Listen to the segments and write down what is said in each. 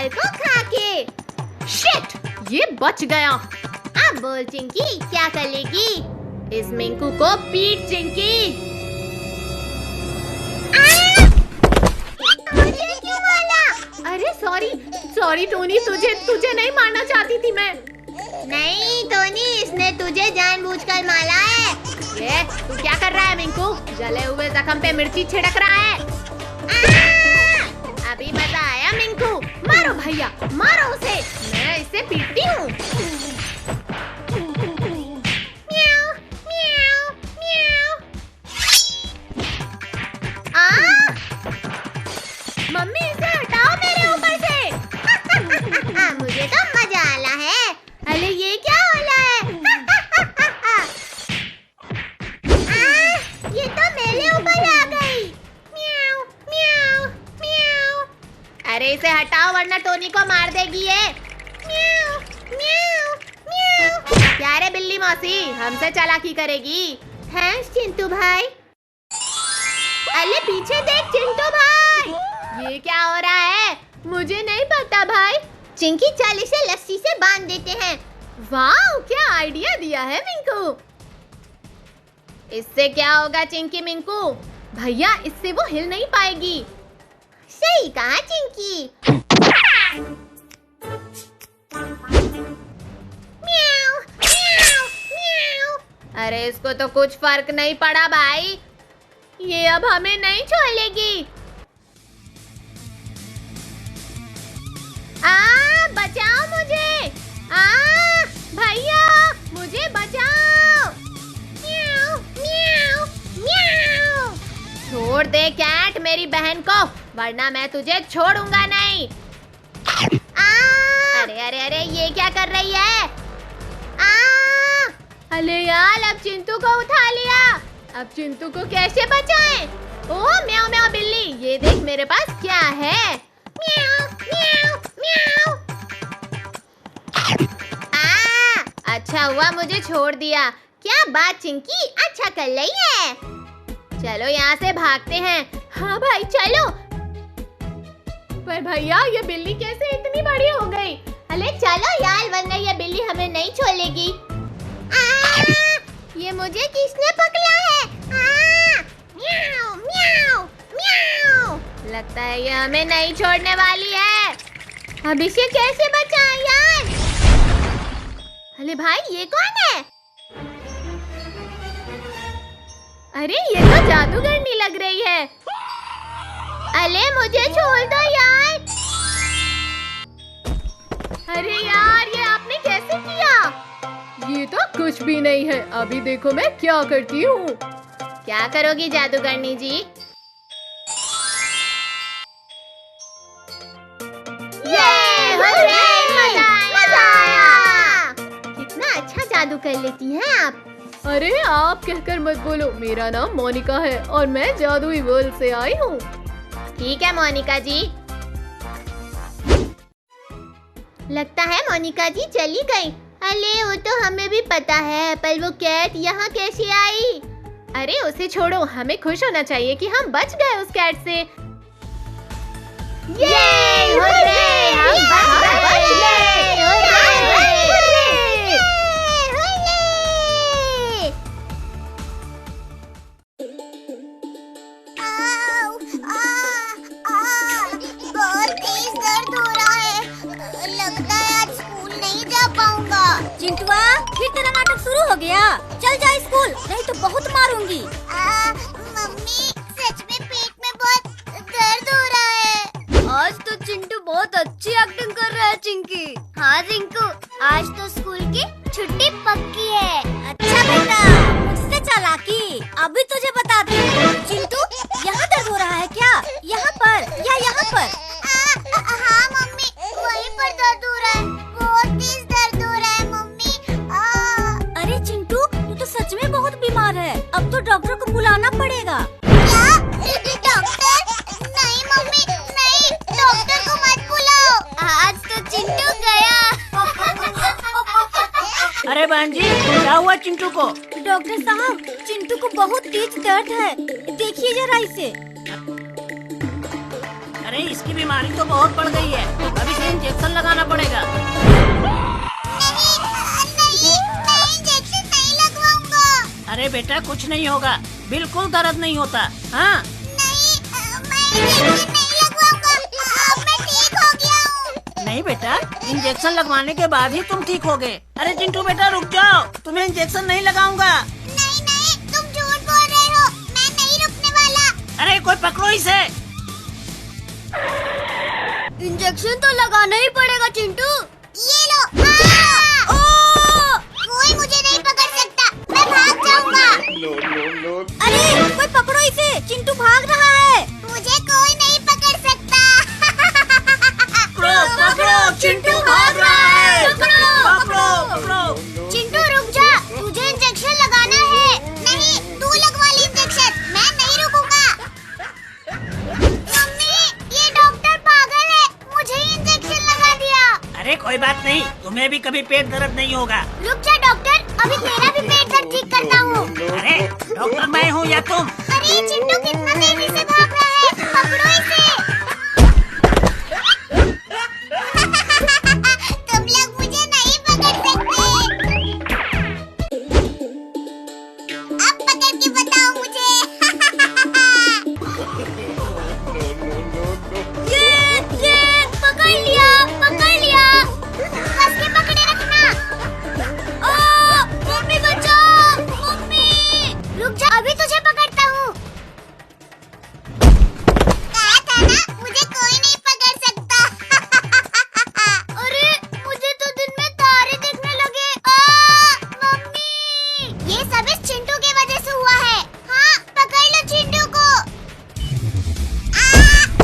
Ball को खा के। शिट, ये बच गया। अब बोल चिंकी, क्या कर लेगी? इस मिंकू को पीट चिंकी। मुझे क्यों मारा? अरे सॉरी टोनी, तुझे नहीं मारना चाहती थी मैं। नहीं टोनी, इसने तुझे जानबूझकर मारा है। ये तू क्या कर रहा है मिंकू? जले हुए जख्म पे मिर्ची छिड़क रहा है। अभी मजा आया मिंकू। मारो भैया, मारो उसे, मैं इसे पीटती हूँ। म्याऊ, म्याऊ, म्याऊ। मम्मी इसे हटाओ मेरे ऊपर से। मुझे तो मजा आ रहा है। अरे ये क्या हो रहा है? ये तो मेरे ऊपर आ गई। म्याऊ, म्याऊ, म्याऊ। अरे इसे हटाओ वरना टोनी को मार देगी ये। म्याऊ, म्याऊ, म्याऊ। क्या रे बिल्ली मौसी, हमसे चालाकी करेगी? हैं चिंटू भाई? अरे पीछे देख चिंटू भाई, ये क्या हो रहा है? मुझे नहीं पता भाई। चिंकी, चल इसे लस्सी से बांध देते हैं। वाह, क्या आइडिया दिया है मिंकू। इससे क्या होगा चिंकी मिंकू? भैया, इससे वो हिल नहीं पाएगी। सही कहा चिंकी। म्याऊ, म्याऊ, म्याऊ। अरे इसको तो कुछ फर्क नहीं पड़ा भाई, ये अब हमें नहीं छोड़ेगी। बचाओ मुझे। भैया, मुझे बचाओ। म्याऊ, म्याऊ, म्याऊ। छोड़ दे कैट मेरी बहन को, वरना मैं तुझे छोड़ूंगा नहीं। अरे अरे अरे, ये क्या कर रही है? अरे यार, अब चिंटू को उठा लिया। अब चिंटू को कैसे बचाएं? ओह म्याऊ म्याऊ बिल्ली, ये देख मेरे पास क्या है। म्याऊ, म्याऊ, म्याऊ। अच्छा हुआ मुझे छोड़ दिया। क्या बात चिंकी, अच्छा कर रही है। चलो यहाँ से भागते हैं। हाँ भाई चलो। पर भैया, ये बिल्ली कैसे इतनी बड़ी हो गई? अरे चलो यार, वरना ये बिल्ली हमें नहीं छोड़ेगी। ये मुझे किसने पकड़ा है? म्याऊ, म्याऊ, म्याऊ। लगता है ये हमें नहीं छोड़ने वाली है। अब इसे कैसे बचाएं यार? अरे भाई, ये कौन है? अरे ये तो जादूगरनी लग रही है। अरे मुझे छोड़ दो यार। अरे यार, ये आपने कैसे किया? ये तो कुछ भी नहीं है। अभी देखो मैं क्या करती हूँ। क्या करोगी जादूगरनी जी? ये मजा आया। कितना अच्छा जादू कर लेती हैं आप। अरे आप कहकर मत बोलो, मेरा नाम मोनिका है और मैं जादुई वर्ल्ड से आई हूँ। ठीक है मोनिका जी। लगता है मोनिका जी चली गई। अरे वो तो हमें भी पता है, पर वो कैट यहाँ कैसे आई? अरे उसे छोड़ो, हमें खुश होना चाहिए कि हम बच गए उस कैट से। ये हुर्रे, हम बच गए। हुर्रे, बहुत तेज दर्द हो रहा है। लगता है आज स्कूल नहीं जा पाऊंगा। चिंटुआ, फिर तेरा नाटक शुरू हो गया। चल जा स्कूल, नहीं तो बहुत मारूंगी। मम्मी, सच में पेट में बहुत दर्द हो रहा है। आज तो चिंटू बहुत अच्छी एक्टिंग कर रहा है चिंकी। हाँ रिंकू, आज तो स्कूल की छुट्टी पक्की है। अच्छा बेटा, मुझसे चालाकी अभी तुझे बता दूं। चिंटू, यहाँ दर्द हो रहा है क्या? यहाँ पर या यहाँ पर? हाँ मम्मी, वहीं पर दर्द हो रहा है। बहुत तेज दर्द हो रहा है मम्मी। अरे चिंटू, तू तो सच में बहुत बीमार है। अब तो डॉक्टर को बुलाना पड़ेगा। क्या? डॉक्टर? नहीं मम्मी, नहीं, डॉक्टर को मत बुलाओ। आज तो चिंटू गया। अरे बहन जी, क्या हुआ चिंटू को? डॉक्टर साहब, चिंटू को बहुत तेज दर्द है, देखिए जरा इसे। अरे इसकी बीमारी तो बहुत बढ़ गई है, अब इसे इंजेक्शन लगाना पड़ेगा। नहीं, मैं इंजेक्शन नहीं लगवाऊंगा। अरे बेटा कुछ नहीं होगा, बिल्कुल दर्द नहीं होता। हाँ नहीं, मैं इंजेक्शन नहीं लगवाऊंगा। अब मैं ठीक हो गया हूँ। नहीं बेटा, इंजेक्शन लगवाने के बाद ही तुम ठीक होगे। अरे चिंटू बेटा रुक जाओ, तुम्हें इंजेक्शन नहीं लगाऊंगा। नहीं नहीं, तुम झूठ बोल रहे हो, मैं नहीं रुकने वाला। अरे कोई पकड़ो इसे। इंजेक्शन तो लगाना ही पड़ेगा चिंटू। ये लो। कोई मुझे नहीं पकड़ सकता, मैं भाग जाऊंगा। अरे कोई पकड़ो इसे, चिंटू भाग रहा है। मुझे कोई नहीं पकड़ सकता। पकड़ो, चिंटू भाग रहा है। पकड़ो। चिंटू रुक जा, तुझे इंजेक्शन लगाना है। नहीं, तू लगवा ली इंजेक्शन, मैं नहीं रुकूंगा। मम्मी, ये डॉक्टर पागल है, मुझे इंजेक्शन लगा दिया। अरे कोई बात नहीं, तुम्हें भी कभी पेट दर्द नहीं होगा। रुक जा डॉक्टर, अभी तेरा भी पेट दर्द ठीक करता हूँ। अरे डॉक्टर मैं हूँ या तुम? अरे चिंटू कितना तेजी से भाग रहा है, पकड़ो इसे। तुम लोग मुझे नहीं पकड़ सकते। अब पकड़ के बताओ मुझे। ये पकड़ लिया। बस के पकड़े रखना। मम्मी बचाओ, मम्मी। रुक जा, अभी तुझे पकड़ता हूँ। कहा था ना, मुझे कोई नहीं पकड़ सकता। अरे मुझे तो दिन में तारे दिखने लगे। मम्मी, ये सब इस चिंटू की वजह से हुआ है। हाँ, पकड़ लो चिंटू को।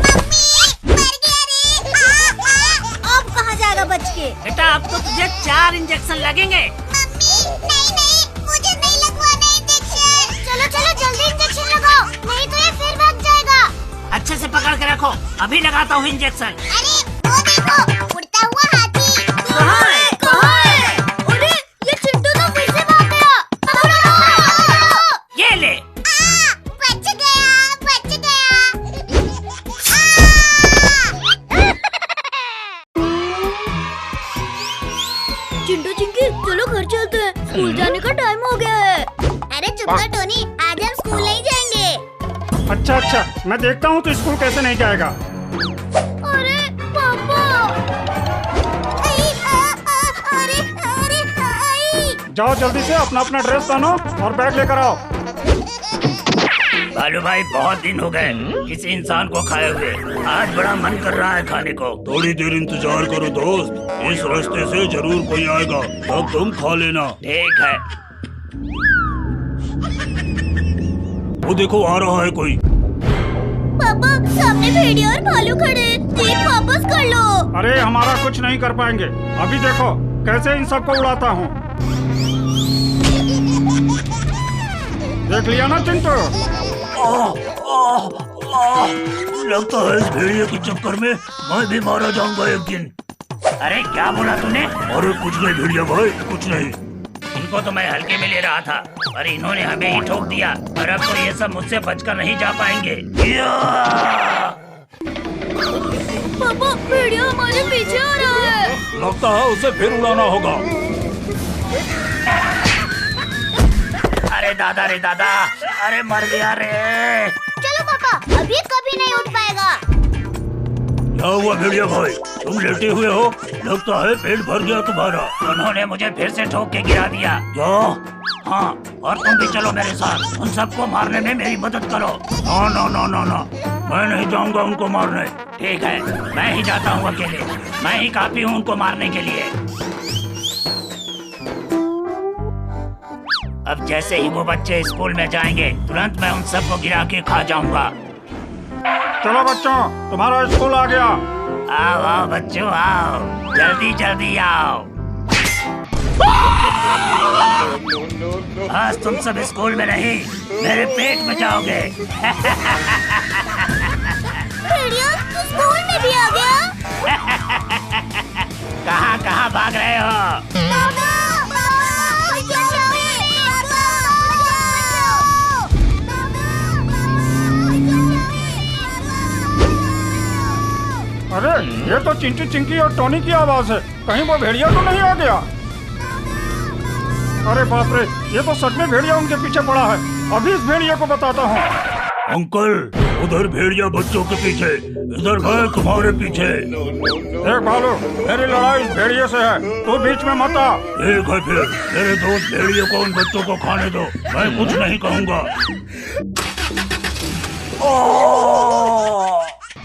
मम्मी, मर गया रे। अब कहाँ जाएगा बच के? बेटा अब तो तुझे 4 इंजेक्शन लगेंगे। मम्मी, नहीं, मुझे नहीं लगवाना इंजेक्शन। चलो जल्दी इंजेक्शन लगाओ, नहीं तो ये फिर भाग जाएगा। अच्छे से पकड़ के रखो, अभी लगाता हूँ इंजेक्शन। अरे वो देखो, उड़ता हुआ हाथी। कहाँ है? अरे ये चिंटू तो फिर से भाग गया। पकड़ो। ये ले। बच गया। चिंटू चिंकी, चलो घर चलते हैं, स्कूल जाने का टाइम हो गया है। अरे चुप कर टोनी, आज हम स्कूल नहीं जाएंगे। अच्छा, मैं देखता हूँ तो स्कूल कैसे नहीं जाएगा। अरे पापा। जाओ जल्दी से अपना ड्रेस पहनो और बैग लेकर आओ। बालू भाई बहुत दिन हो गए किसी इंसान को खाए हुए, आज बड़ा मन कर रहा है खाने को। थोड़ी देर इंतजार करो दोस्त, इस रास्ते से जरूर कोई आएगा, तब तुम खा लेना। ठीक है। वो देखो आ रहा है कोई। पापा, सामने भेड़िया और भालू खड़े हैं, जीप वापस कर लो। अरे हमारा कुछ नहीं कर पाएंगे, अभी देखो कैसे इन सबको उड़ाता हूँ। देख लिया ना चिंटू? लगता है इस भेड़िए के चक्कर में मैं भी मारा जाऊंगा एक दिन। अरे क्या बोला तूने? अरे कुछ नहीं भेड़िया भाई, कुछ नहीं। इनको तो मैं हल्के में ले रहा था, पर इन्होंने हमें ही ठोक दिया, और अब तो ये सब मुझसे बचकर नहीं जा पाएंगे। पापा, भेड़िया हमारे पीछे आ रहा है। लगता है उसे फिर उड़ाना होगा। अरे दादा रे दादा, अरे मर गया रे। चलो पापा, अभी कभी नहीं उठ पाएगा। क्या हुआ भेड़िया भाई, तुम लेटे हुए हो? लगता है पेट भर गया तुम्हारा। उन्होंने मुझे फिर से ठोक के गिरा दिया। क्या? हाँ, और तुम भी चलो मेरे साथ, उन सबको मारने में मेरी मदद करो। ना, मैं नहीं जाऊंगा उनको मारने। ठीक है, मैं ही जाता हूँ अकेले, मैं ही काफी हूँ उनको मारने के लिए। अब जैसे ही वो बच्चे स्कूल में जाएंगे, तुरंत मैं उन सबको गिरा के खा जाऊंगा। चलो बच्चों, तुम्हारा स्कूल आ गया। आओ बच्चों आओ, जल्दी आओ। आज तुम सब स्कूल में नहीं, मेरे पेट में जाओगे। भेड़िया, तू स्कूल में भी आ गया? कहाँ भाग रहे हो? अरे ये तो चिंटू चिंकी और टोनी की आवाज है। कहीं वो भेड़िया तो नहीं आ गया? अरे बाप रे, ये तो सच में भेड़िया उनके पीछे पड़ा है। अभी इस भेड़िया को बताता हूँ। अंकल, उधर भेड़िया बच्चों के पीछे, इधर मैं तुम्हारे पीछे। देख भालू, मेरी लड़ाई इस भेड़िए से है, तू बीच में मत आ। ठीक है फिर, मेरे दोस्त भेड़िए को उन बच्चों को खाने दो, मैं कुछ नहीं कहूँगा।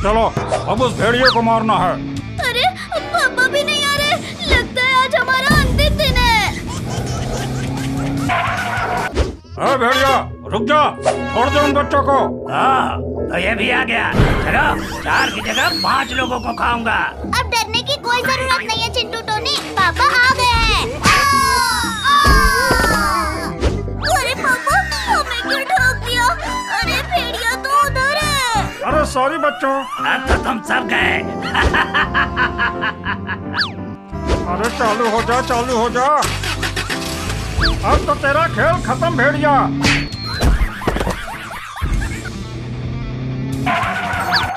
चलो अब उस भेड़िए को मारना है। अरे पापा भी नहीं आ रहे, लगता है आज हमारा अंतिम दिन है। अरे भेड़िया रुक जा, छोड़ दे उन बच्चों को। हाँ, तो ये भी आ गया। चलो 4 की जगह 5 लोगों को खाऊंगा। अब डरने की कोई जरूरत नहीं है चिंटू टोनी, पापा आ गए हैं। अरे पापा, हमें क्यों ठोक दिया? अरे भेड़िया तो उधर है। अरे सॉरी बच्चों। अब तो तुम सब गए। अरे चालू हो जा, चालू हो जा। अब तो तेरा खेल खत्म भेड़िया।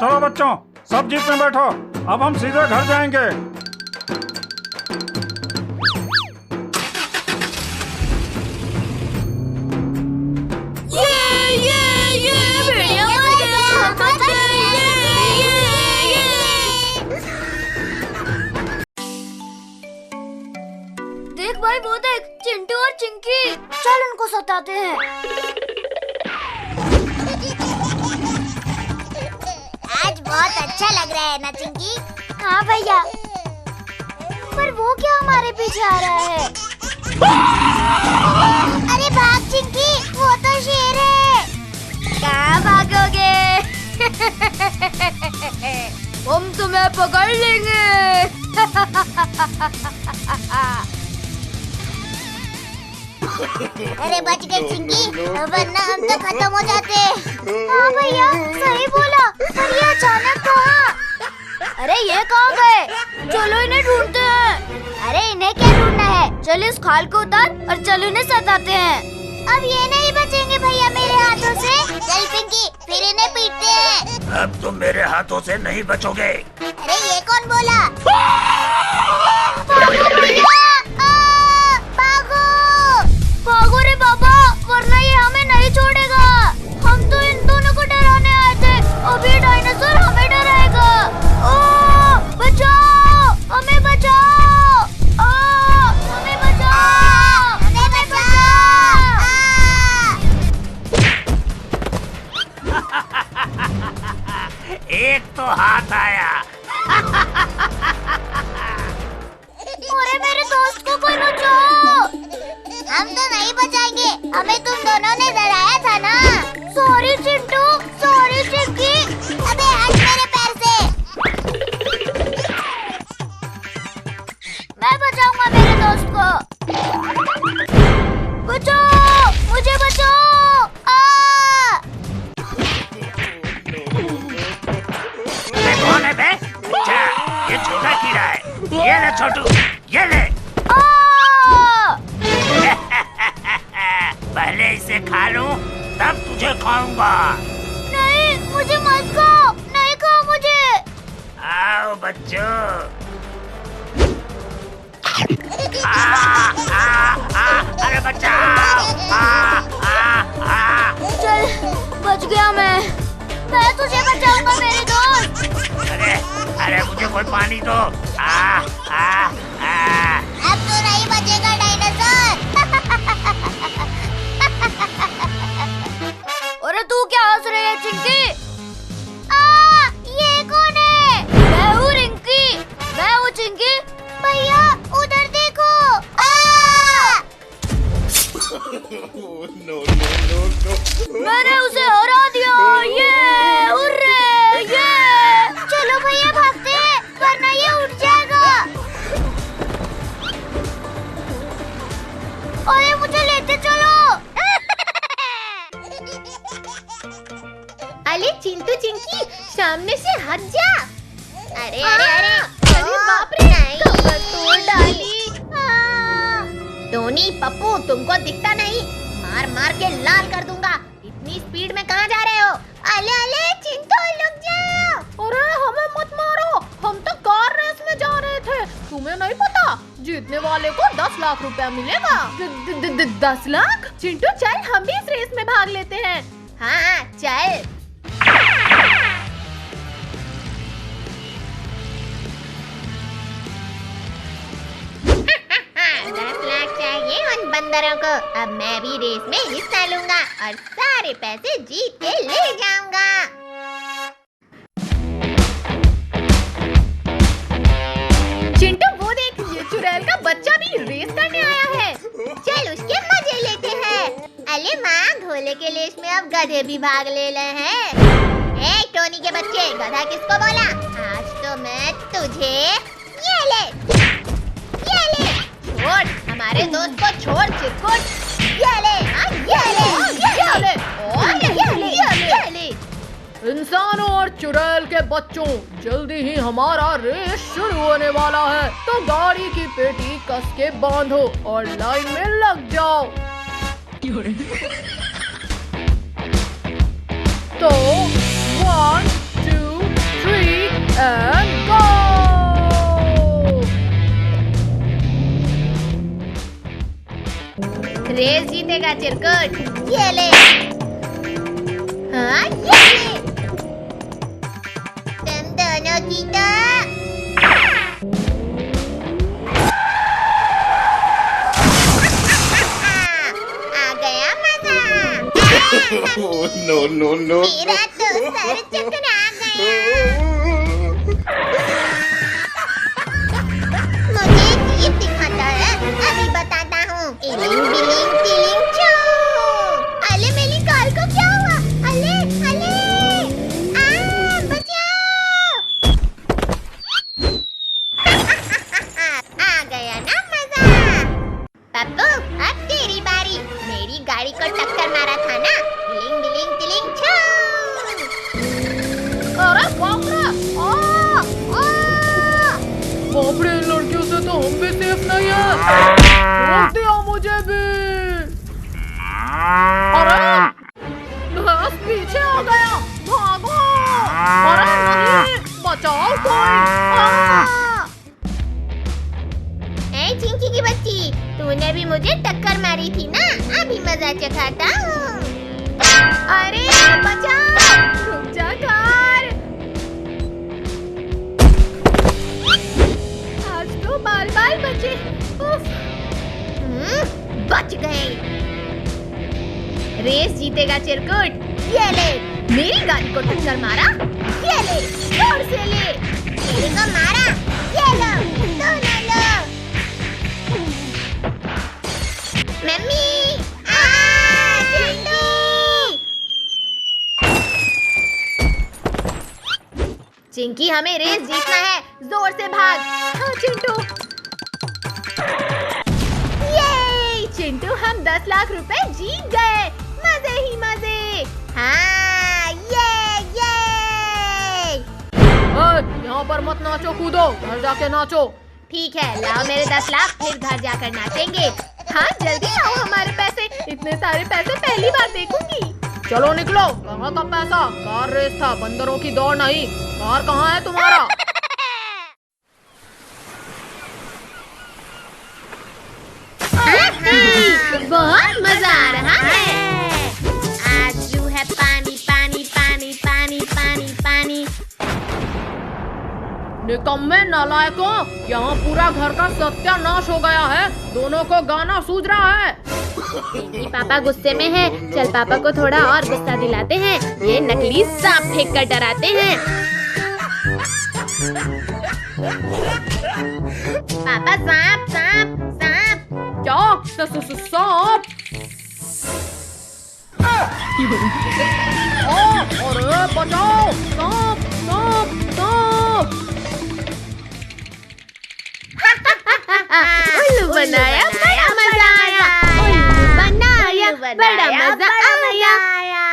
चलो बच्चों, सब जीप में बैठो, अब हम सीधे घर जाएंगे। ये भेड़िया मर गया, बच गए, देख भाई वो देख, चिंटू और चिंकी। चल उनको सताते हैं। आज बहुत अच्छा लग रहा है ना चिंकी? हाँ भैया। पर वो क्या हमारे पीछे आ रहा है? अरे भाग चिंकी, वो तो शेर है। कहाँ भागोगे? हम तुम्हें पकड़ लेंगे। अरे बच गए चिंकी, वरना हम तो खत्म हो जाते। हाँ भैया, सही बोला। पर ये अचानक कहाँ? अरे ये कहाँ गए? चलो इन्हें ढूंढते हैं। अरे इन्हें क्या ढूंढना है? चलो इस खाल को उतार और चलो इन्हें सताते हैं। अब ये नहीं बचेंगे भैया मेरे हाथों से। चल पिंकी, फिर इन्हें पीटते हैं। अब तुम मेरे हाथों से नहीं बचोगे। अरे ये कौन बोला? भागो भैया, भागो भागो रे बाबा, वरना ये हमें नहीं छोड़ेगा। हम तो इन दोनों को डराने आए थे, अब ये डायनासोर हमें डराएगा। ओ बचाओ, हमें बचाओ, हमें बचाओ, हमें बचाओ। एक तो हाथ आया। अरे मेरे दोस्त को कोई बचाओ। हम तो नहीं बचाएंगे, हमें तुम दोनों ने डराया था ना। Sorry Chintu, sorry Chinki. अबे हट मेरे पैर से। मैं बचाऊंगा मेरे दोस्त को। बचाओ, मुझे बचाओ। अबे कौन है बे? अच्छा, ये छोटा कीड़ा है। ये ले छोटू, ये ले। पहले इसे खा लूं, तब तुझे खाऊंगा। नहीं, मुझे मत खाओ, नहीं खाओ मुझे। आओ बच्चों। अरे बचाओ। चल, बच गया मैं तुझे बचाऊंगा मेरे दोस्त। अरे मुझे कोई पानी दो। अब तो नहीं बचेगा डायनासोर। अरे तू क्या हंस रही है चिंकी? ये कौन है? मैं हूँ रिंकी। मैं हूँ चिंकी। भैया उधर देखो। मैंने उसे हरा दिया। ये हुर्रे, ये। चलो भैया भागते हैं, वरना ये उठ जाएगा। अरे मुझे लेते चलो। अरे चिंटू चिंकी, सामने से हट जा। अरे अरे अरे, अरे बाप रे, कमर तोड़ डाली। टोनी पप्पू, तुमको दिखता नहीं? मार मार के लाल कर दूंगा। इतनी स्पीड में कहाँ जा रहे हो? अले अले चिंटू, रुक जाओ। अरे हमें मत मारो, हम तो तुम्हें नहीं पता, जीतने वाले को 10 लाख रुपया मिलेगा। 10 लाख? चिंटू चल हम भी इस रेस में भाग लेते हैं। हाँ चल। 10 लाख चाहिए उन बंदरों को। अब मैं भी रेस में हिस्सा लूंगा और सारे पैसे जीत के ले जाऊंगा। चिंटू वो देख, ये चुड़ैल का बच्चा भी रेस करने आया है। चल उसके मजे लेते हैं। अरे माँ, घोड़े के रेस में अब गधे भी भाग ले रहे हैं। ए टोनी के बच्चे, गधा किसको बोला? आज तो मैं तुझे ये ले छोड़, हमारे दोस्त को छोड़ चिरकुट। ये ले, ये ले। इंसानों और चुड़ैल के बच्चों, जल्दी ही हमारा रेस शुरू होने वाला है, तो गाड़ी की पेटी कस के बांधो और लाइन में लग जाओ। तो 1, 2, 3 and go! रेस जीतेगा चिरकुट। ये ले। हाँ ये ले। तुम दोनों की तो आ गया मजा। No. मेरा तो सर चकरा गया। मुझे जीप दिखाता है, अभी बताता हूँ। इलिंग बिलिंग तिलिंग चो। अले मेरी कार को क्या हुआ? अले बचाओ। आ गया ना मजा। पप्पू अब तेरी बारी। मेरी गाड़ी को टक्कर मारा था ना। इलिंग बिलिंग तिलिंग चो। अरे बाप रे! बाप रे, इन लड़कियों से तो हम भी सेफ नहीं है। रोक दिया मुझे भी। अरे बस पीछे आ गया, भागो। अरे नहीं, बचाओ कोई। ए चिंकी की बच्ची, तूने भी मुझे टक्कर मारी थी ना, अभी मजा चखाता हूँ। अरे बचाओ, रुक जा कार। आज तो बाल बचे। उफ। बच गए। रेस जीतेगा चिरकुट। ये ले, मेरी गाड़ी को टक्कर मारा। ये ले, जोर से ले। मेरे को मारा। ये लो, दोनों लो। मम्मी चिंटू। चिंकी, हमें रेस जीतना है, जोर से भाग। हाँ चिंटू। ये चिंटू, हम 10 लाख रुपए जीत गए। मजे ही मजे। हाँ ये यहाँ पर मत नाचो कूदो, घर जाके नाचो। ठीक है, लाओ मेरे 10 लाख, फिर घर जाकर नाचेंगे। हाँ जल्दी लाओ हमारे पैसे, इतने सारे पैसे पहली बार देखूंगी। चलो निकलो। कहाँ का पैसा? कार रेस था, बंदरों की दौड़ नहीं। कार कहाँ है तुम्हारा? बहुत मजा आ रहा है। आज जो है पानी पानी पानी पानी पानी पानी। निकम्मे नालायकों, यहाँ पूरा घर का सत्यानाश हो गया है। दोनों को गाना सूझ रहा है। पापा गुस्से में है, चल पापा को थोड़ा और गुस्सा दिलाते हैं। ये नकली सांप फेंक कर डराते हैं। पापा सांप सांप सांप। क्या? सांप? अरे बचाओ! सांप सांप सांप! उल्लू बनाया, बड़ा मजा आया। उल्लू बनाया, बड़ा मजा आया।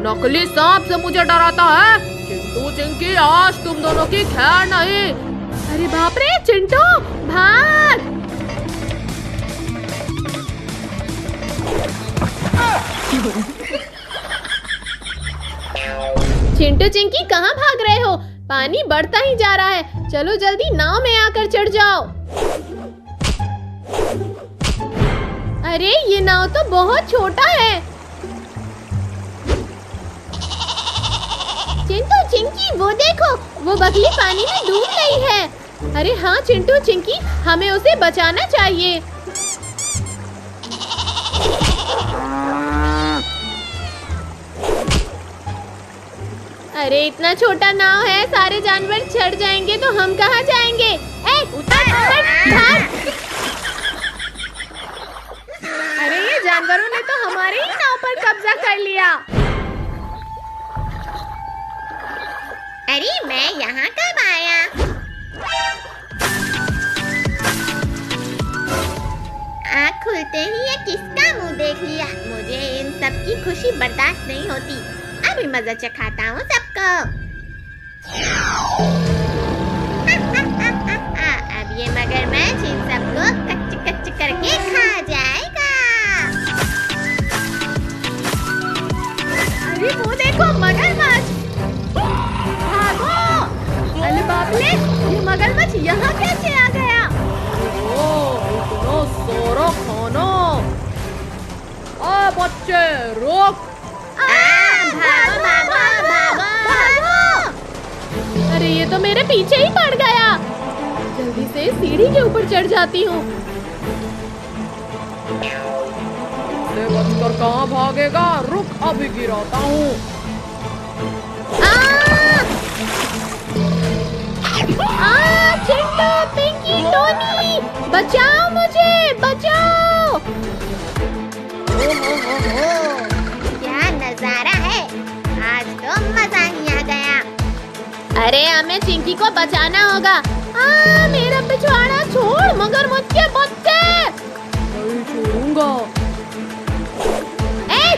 नकली सांप से मुझे डराता है। चिंटू चिंकी, आज तुम दोनों की खैर नहीं। अरे बाप रे चिंटू, भाग। चिंटू चिंकी, कहाँ भाग रहे हो? पानी बढ़ता ही जा रहा है। चलो जल्दी नाव में आकर चढ़ जाओ। अरे ये नाव तो बहुत छोटा है। चिंटू चिंकी वो देखो, वो बगली पानी में डूब रही है। अरे हाँ चिंटू चिंकी, हमें उसे बचाना चाहिए। अरे इतना छोटा नाव है, सारे जानवर चढ़ जाएंगे तो हम कहाँ जाएंगे? उतर भाग। अरे ये जानवरों ने तो हमारे ही नाव पर कब्जा कर लिया। अरे मैं यहाँ कब आया? आँख खुलते ही ये किसका मुंह देख लिया। मुझे इन सब की खुशी बर्दाश्त नहीं होती। अभी मजा चखाता हूँ सबको। अब ये मगरमच्छ इन सबको कच्च कच्च करके खा जाएगा। अरे वो देखो मगरमच्छ, भागो। अरे बाप रे, ये मगरमच्छ यहाँ कैसे आ गया? इतना सारा खाना। बच्चे रुक। भागो भागो भागो भागो। अरे ये तो मेरे पीछे ही पड़ गया। जल्दी से सीढ़ी के ऊपर चढ़ जाती हूँ। इससे बचकर कहाँ भागेगा? रुक, अभी गिराता हूँ। चिंटू पिंकी टोनी, बचाओ मुझे, बचाओ। क्या नजारा है, आज तो मजा ही आ गया। अरे हमें चिंकी को बचाना होगा। मेरा पिछवाड़ा छोड़ मगरमच्छ के बच्चे। नहीं छोड़ूंगा।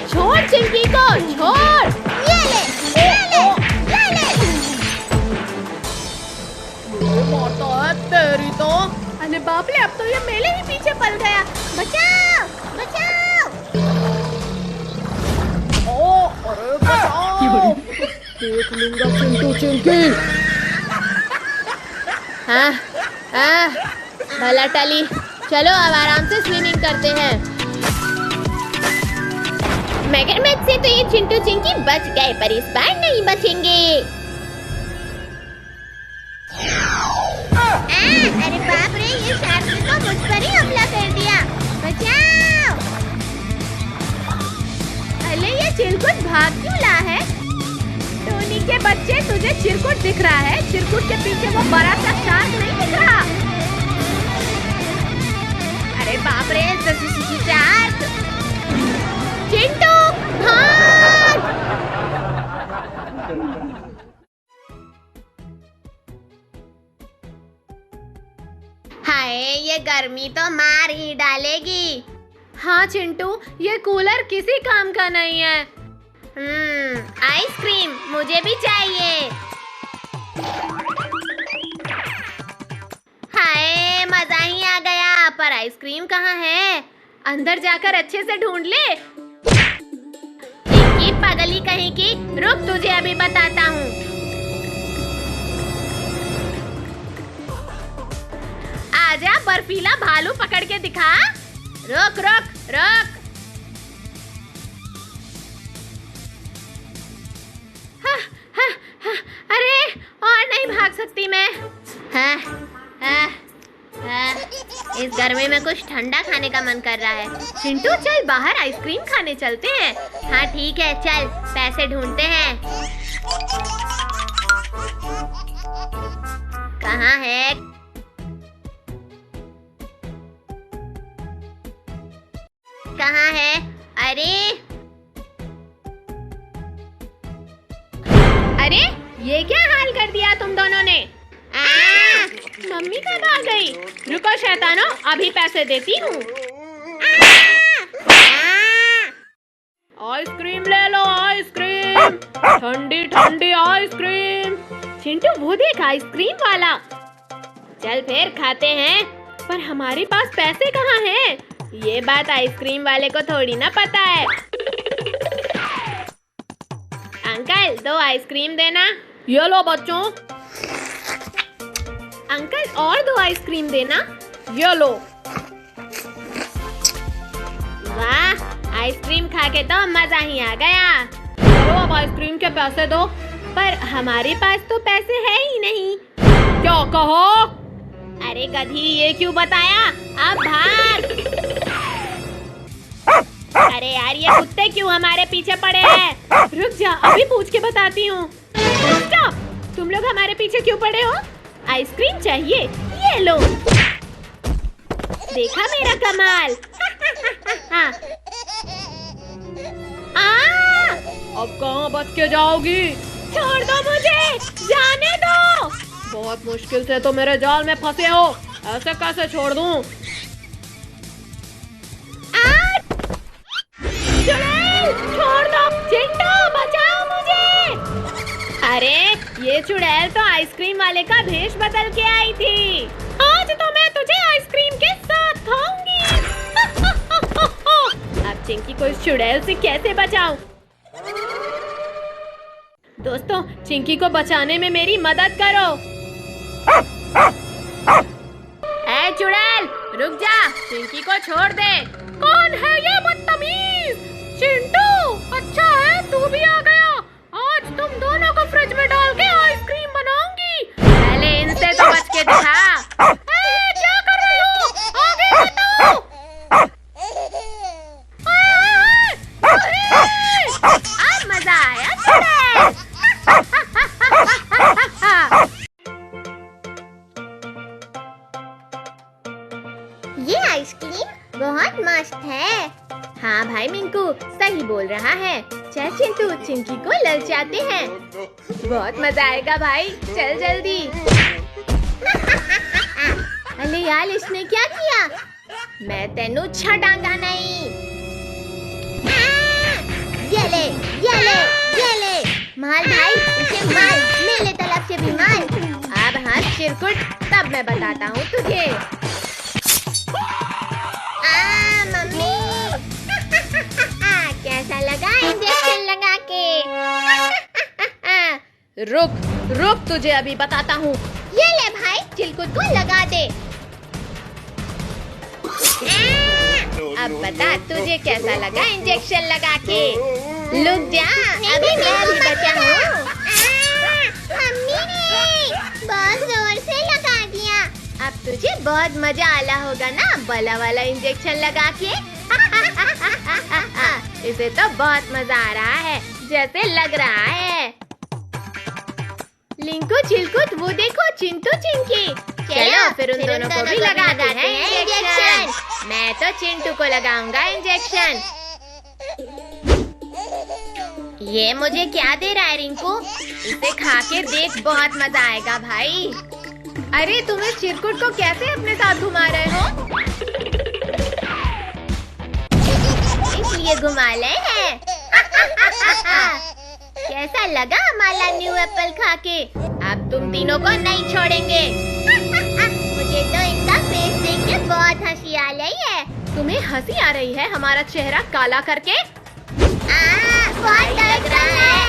छोड़ चिंकी को, छोड़। ये ले। मारता है तेरी तो। अरे बाप रे, अब तो ये मेरे ही पीछे पल गया। बचाओ बचाओ। अरे बचाओ। देख लूंगा चिंटू चिंकी। भला टली। चलो अब आराम से स्विमिंग करते हैं। मगरमच्छ से तो ये चिंटू चिंकी बच गए, पर इस बार नहीं बचेंगे। अरे बाप रे, ये शार्क ने तो मुझ पर ही हमला कर दिया। बचाओ। अरे ये चिरकुट भाग क्यों रहा है? टोनी के बच्चे, तुझे चिरकुट दिख रहा है? चिरकुट के पीछे वो बड़ा सा शार्क नहीं दिख रहा? अरे बाप रे, शार्क। चिंटू भाग। हाय, ये गर्मी तो मार ही डालेगी। हाँ चिंटू, ये कूलर किसी काम का नहीं है। आइसक्रीम मुझे भी चाहिए। हाय, मजा ही आ गया, पर आइसक्रीम कहाँ है? अंदर जाकर अच्छे से ढूंढ ले। चिंकी पगली कहीं की, रुक तुझे अभी बताता हूँ। आजा, बर्फीला भालू पकड़ के दिखा। रुक रुक रुक। अरे और नहीं भाग सकती मैं। इस गर्मी में कुछ ठंडा खाने का मन कर रहा है। चिंटू चल बाहर आइसक्रीम खाने चलते हैं। हाँ ठीक है, चल पैसे ढूंढते हैं। कहाँ है? कहाँ है? अरे ये क्या हाल कर दिया तुम दोनों ने? मम्मी कब आ गई? रुको शैतानो, अभी पैसे देती हूँ। आइसक्रीम ले लो, आइसक्रीम, ठंडी ठंडी आइसक्रीम। चिंटू वो देख, आइसक्रीम वाला। चल फिर खाते हैं, पर हमारे पास पैसे कहाँ हैं? ये बात आइसक्रीम वाले को थोड़ी ना पता है। अंकल 2 आइसक्रीम देना। ये लो बच्चों। अंकल और 2 आइसक्रीम देना। ये लो। वाह, आइसक्रीम खा के तो मजा ही आ गया। चलो अब आइसक्रीम के पैसे दो। पर हमारे पास तो पैसे है ही नहीं। क्या कहा? अरे गधी, ये क्यों बताया? अब भाग। अरे यार, ये कुत्ते क्यों हमारे पीछे पड़े हैं? रुक जा, अभी पूछ के बताती हूँ। स्टॉप! तुम लोग हमारे पीछे क्यों पड़े हो? आइसक्रीम चाहिए? ये लो। देखा मेरा कमाल? अब कहाँ बच के जाओगी? छोड़ दो मुझे, जाने दो। बहुत मुश्किल से तो मेरे जाल में फंसे हो, ऐसे कैसे छोड़ दूँ? चुड़ैल, छोड़ दो। चिंटू, बचाओ मुझे। अरे ये चुड़ैल तो आइसक्रीम वाले का भेष बदल के आई थी। आज तो मैं तुझे आइसक्रीम के साथ खाऊंगी। अब चिंकी को इस चुड़ैल से कैसे बचाऊं? दोस्तों, चिंकी को बचाने में मेरी मदद करो। ए चुड़ैल, रुक जा, चिंकी को छोड़ दे। कौन है ये बदतमीज? चिंटू, अच्छा है तू भी आ गया। आज तुम दोनों को फ्रिज में डाल के आइसक्रीम बनाऊंगी। पहले इनसे तो बच के दिखा। क्या कर रही हो? आगे बताओ। अब मजा आया चुड़ैल। ये आइसक्रीम बहुत मस्त है। हाँ भाई मिंकू, सही बोल रहा है। चल चिंटू, चिंकी को ललचाते हैं। बहुत मजा आएगा भाई, चल जल्दी। अरे यार, इसने क्या किया? मैं तेनू छड़ांगा नहीं। ये ले, ये ले, ये ले। मार भाई, इसे मार, मेरे तरफ से भी मार। अब हाथ चिरकुट, तब मैं बताता हूँ तुझे। मम्मी। कैसा लगा इंजेक्शन लगा के? रुक, तुझे अभी बताता हूँ। ये ले भाई, चिरकुट को लगा दे। अब बता तुझे कैसा लगा इंजेक्शन लगा के? लुक जा, अभी मैं भी बचा हूँ। मम्मी ने बहुत जोर से लगा दिया। अब तुझे बहुत मजा आला होगा ना बला वाला इंजेक्शन लगा के? इसे तो बहुत मजा आ रहा है, जैसे लग रहा है। लिंकू चिलकुट, वो देखो चिंटू चिंकी। चलो फिर उन दोनों को भी लगा देते हैं इंजेक्शन। मैं तो चिंटू को लगाऊंगा इंजेक्शन। ये मुझे क्या दे रहा है रिंकू? इसे खा के देख, बहुत मजा आएगा भाई। अरे तुम इस चिरकुट को कैसे अपने साथ घुमा रहे हो? इसलिए घुमा ले हैं। कैसा लगा हमारा न्यू एप्पल खा के? अब तुम तीनों को नहीं छोड़ेंगे। मुझे तो इनका फेस देख के बहुत हंसी आ रही है। तुम्हें हंसी आ रही है हमारा चेहरा काला करके? बहुत लग रहा है।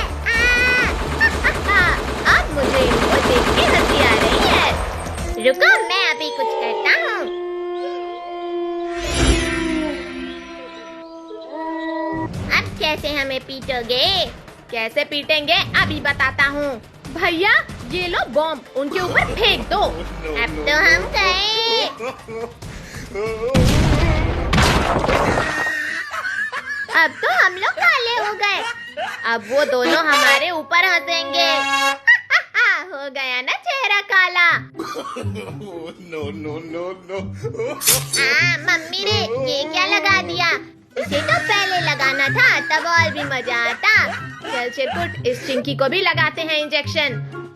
अब मुझे इनको देख के हंसी आ रही है। रुको, मैं अभी कुछ करता हूँ। अब कैसे हमें पीटोगे? कैसे पीटेंगे अभी बताता हूँ। भैया, ये लो बॉम्ब, उनके ऊपर फेंक दो। अब तो हम गए। अब तो हम लोग काले हो गए। अब वो दोनों हमारे ऊपर हंसेंगे। हो गया ना चेहरा काला। मम्मी ने ये क्या लगा दिया? इसे तो पहले लगाना था, तब और भी मजा आता। चल चिरकुट, इस चिंकी को भी लगाते हैं इंजेक्शन।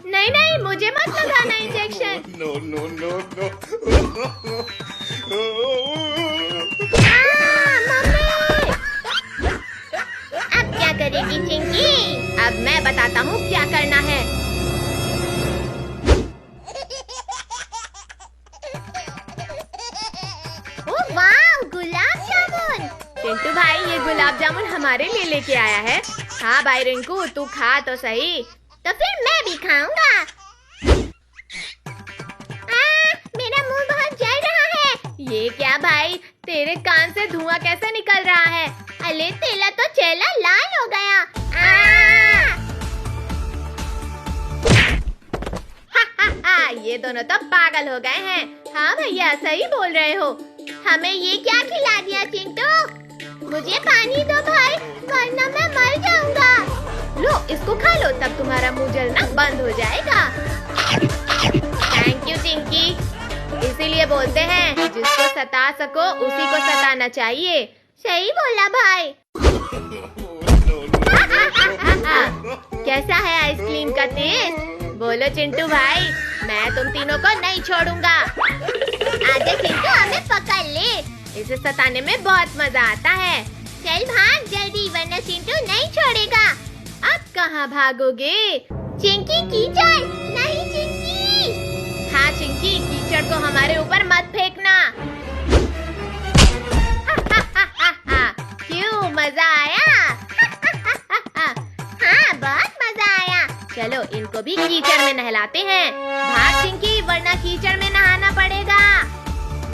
नहीं नहीं, मुझे मत लगाना इंजेक्शन। मम्मी! अब क्या करेगी चिंकी? अब मैं बताता हूँ क्या करना है। ओह वाह, गुलाब जामुन। चिंटू भाई, ये गुलाब जामुन हमारे लिए लेके आया है। हाँ भाई रिंकू, तू खा तो सही। तो फिर मैं भी खाऊंगा। ये क्या भाई, तेरे कान से धुआं कैसे निकल रहा है? अरे तेरा तो चेहरा लाल हो गया। ये दोनों तो पागल हो गए हैं। हाँ भैया सही बोल रहे हो। हमें ये क्या खिला दिया चिंटू? मुझे पानी दो भाई, वरना मैं मर जाऊंगा। लो इसको खा लो, तब तुम्हारा मुंह जलना बंद हो जाएगा। Thank you Chinki. इसीलिए बोलते हैं जिसको सता सको उसी को सताना चाहिए। सही बोला भाई। कैसा है आइसक्रीम का टेस्ट? बोलो चिंटू भाई, मैं तुम तीनों को नहीं छोड़ूंगा। आजा चिंटू, हमें पकड़ ले। इसे सताने में बहुत मजा आता है। चल भाग जल्दी, वरना चिंटू नहीं छोड़ेगा। अब कहाँ भागोगे? चिंकी कीचड़ नहीं। चिंकी हाँ चिंकी, कीचड़ को हमारे ऊपर मत फेंकना। क्यों मजा आया? हाँ बहुत मजा आया। चलो इनको भी कीचड़ में नहलाते हैं। भाग चिंकी, वरना कीचड़ में